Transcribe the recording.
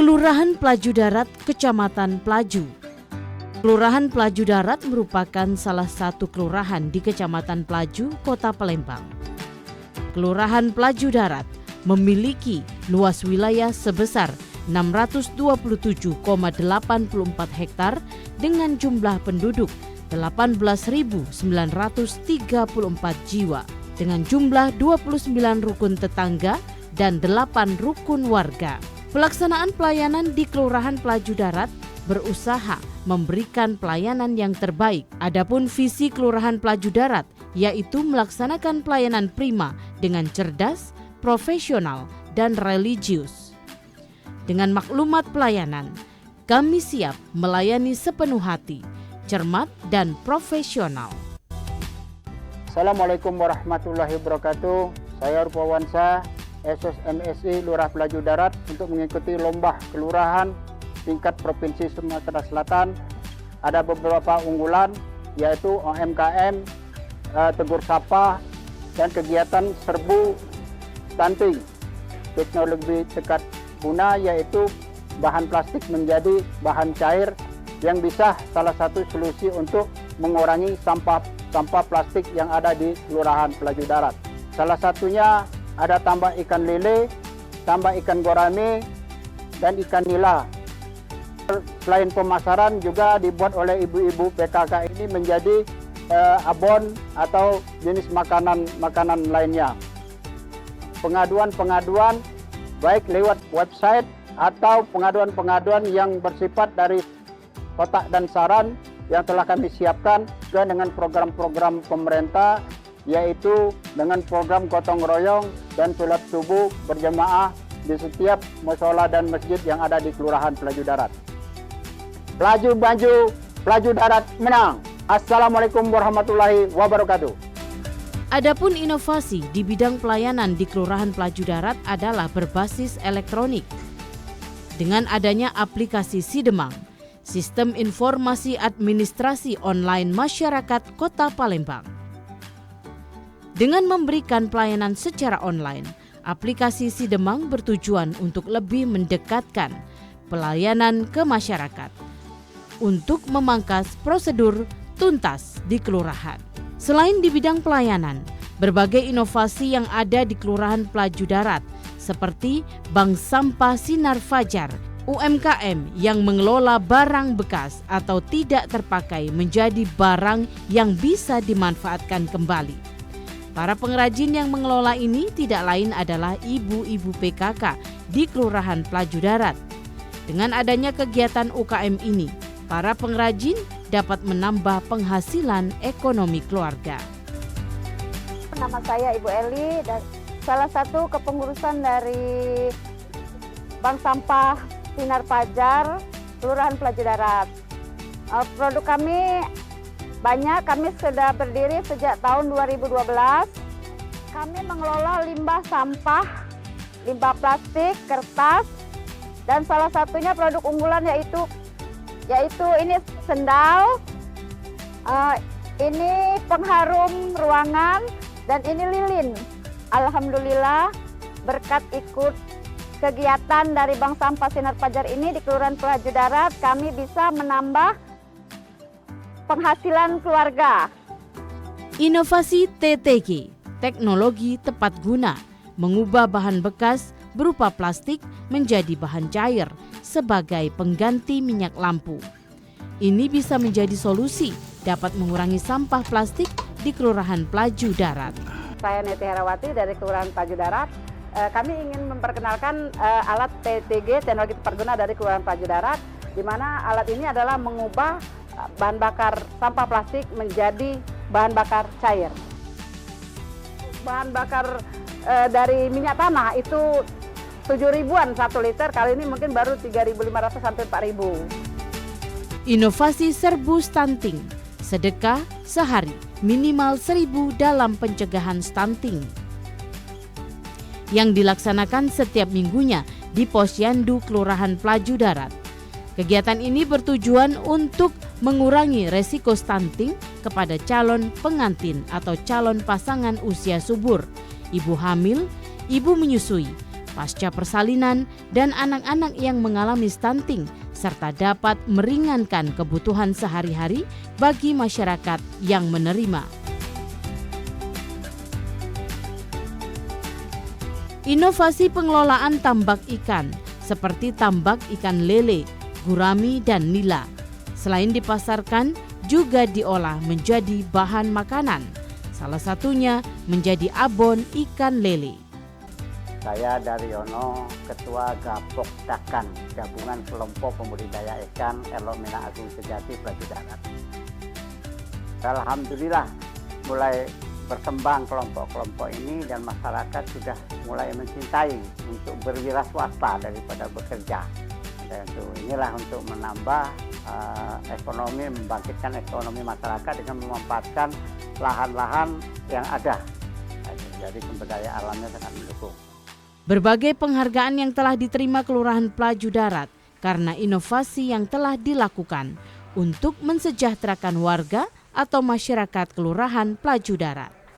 Kelurahan Pelaju Darat, Kecamatan Pelaju. Kelurahan Pelaju Darat merupakan salah satu kelurahan di Kecamatan Pelaju, Kota Palembang. Kelurahan Pelaju Darat memiliki luas wilayah sebesar 627,84 hektar dengan jumlah penduduk 18.934 jiwa dengan jumlah 29 rukun tetangga dan 8 rukun warga. Pelaksanaan pelayanan di Kelurahan Pelaju Darat berusaha memberikan pelayanan yang terbaik. Adapun visi Kelurahan Pelaju Darat yaitu melaksanakan pelayanan prima dengan cerdas, profesional, dan religius. Dengan maklumat pelayanan, kami siap melayani sepenuh hati, cermat, dan profesional. Assalamualaikum warahmatullahi wabarakatuh. Saya Rupawansa, SSMSI Lurah Pelaju Darat untuk mengikuti lomba kelurahan tingkat Provinsi Sumatera Selatan. Ada beberapa unggulan yaitu UMKM, tegur sapa, dan kegiatan serbu stunting. Teknologi tekat guna yaitu bahan plastik menjadi bahan cair yang bisa salah satu solusi untuk mengurangi sampah plastik yang ada di Kelurahan Pelaju Darat. Salah satunya ada tambak ikan lele, tambak ikan gorame, dan ikan nila. Selain pemasaran juga dibuat oleh ibu-ibu PKK ini menjadi abon atau jenis makanan lainnya. Pengaduan baik lewat website atau pengaduan yang bersifat dari kotak dan saran yang telah kami siapkan juga dengan program-program pemerintah, yaitu dengan program gotong royong dan sholat subuh berjamaah di setiap mushola dan masjid yang ada di Kelurahan Pelaju Darat. Pelaju maju, Pelaju Darat menang. Assalamualaikum warahmatullahi wabarakatuh. Adapun inovasi di bidang pelayanan di Kelurahan Pelaju Darat adalah berbasis elektronik. Dengan adanya aplikasi Sidemang, Sistem Informasi Administrasi Online Masyarakat Kota Palembang. Dengan memberikan pelayanan secara online, aplikasi Sidemang bertujuan untuk lebih mendekatkan pelayanan ke masyarakat untuk memangkas prosedur tuntas di kelurahan. Selain di bidang pelayanan, berbagai inovasi yang ada di Kelurahan Pelaju Darat seperti Bank Sampah Sinar Fajar, UMKM yang mengelola barang bekas atau tidak terpakai menjadi barang yang bisa dimanfaatkan kembali. Para pengrajin yang mengelola ini tidak lain adalah ibu-ibu PKK di Kelurahan Pelaju Darat. Dengan adanya kegiatan UKM ini, para pengrajin dapat menambah penghasilan ekonomi keluarga. Nama saya Ibu Eli dan salah satu kepengurusan dari Bank Sampah Sinar Fajar, Kelurahan Pelaju Darat. Produk kami banyak, kami sudah berdiri sejak tahun 2012. Kami mengelola limbah sampah, limbah plastik, kertas, dan salah satunya produk unggulan yaitu ini sendal, ini pengharum ruangan, dan ini lilin. Alhamdulillah berkat ikut kegiatan dari Bank Sampah Sinar Fajar ini di Kelurahan Pelaju Darat, kami bisa menambah penghasilan keluarga. Inovasi TTG, teknologi tepat guna, mengubah bahan bekas berupa plastik menjadi bahan cair sebagai pengganti minyak lampu. Ini bisa menjadi solusi dapat mengurangi sampah plastik di Kelurahan Pelaju Darat. Saya Neti Herawati dari Kelurahan Pelaju Darat. Kami ingin memperkenalkan alat TTG, teknologi tepat guna dari Kelurahan Pelaju Darat, di mana alat ini adalah mengubah bahan bakar sampah plastik menjadi bahan bakar cair. Bahan bakar dari minyak tanah itu 7.000-an 1 liter, kali ini mungkin baru 3.500 sampai 4.000. Inovasi serbu stunting, sedekah sehari minimal 1.000 dalam pencegahan stunting, yang dilaksanakan setiap minggunya di Posyandu Kelurahan Pelaju Darat. Kegiatan ini bertujuan untuk mengurangi resiko stunting kepada calon pengantin atau calon pasangan usia subur, ibu hamil, ibu menyusui, pasca persalinan, dan anak-anak yang mengalami stunting, serta dapat meringankan kebutuhan sehari-hari bagi masyarakat yang menerima. Inovasi pengelolaan tambak ikan seperti tambak ikan lele, gurami, dan nila. Selain dipasarkan, juga diolah menjadi bahan makanan. Salah satunya menjadi abon ikan lele. Saya Daryono, Ketua Gapok Dakan, Gabungan Kelompok Pembudidaya Ikan Elok Mina Agung Sejati Pelaju Darat. Alhamdulillah mulai berkembang kelompok-kelompok ini dan masyarakat sudah mulai mencintai untuk berwirausaha daripada bekerja. Dan inilah untuk menambah ekonomi, membangkitkan ekonomi masyarakat dengan memanfaatkan lahan-lahan yang ada. Jadi sumber daya alamnya sangat mendukung. Berbagai penghargaan yang telah diterima Kelurahan Pelaju Darat karena inovasi yang telah dilakukan untuk mensejahterakan warga atau masyarakat Kelurahan Pelaju Darat.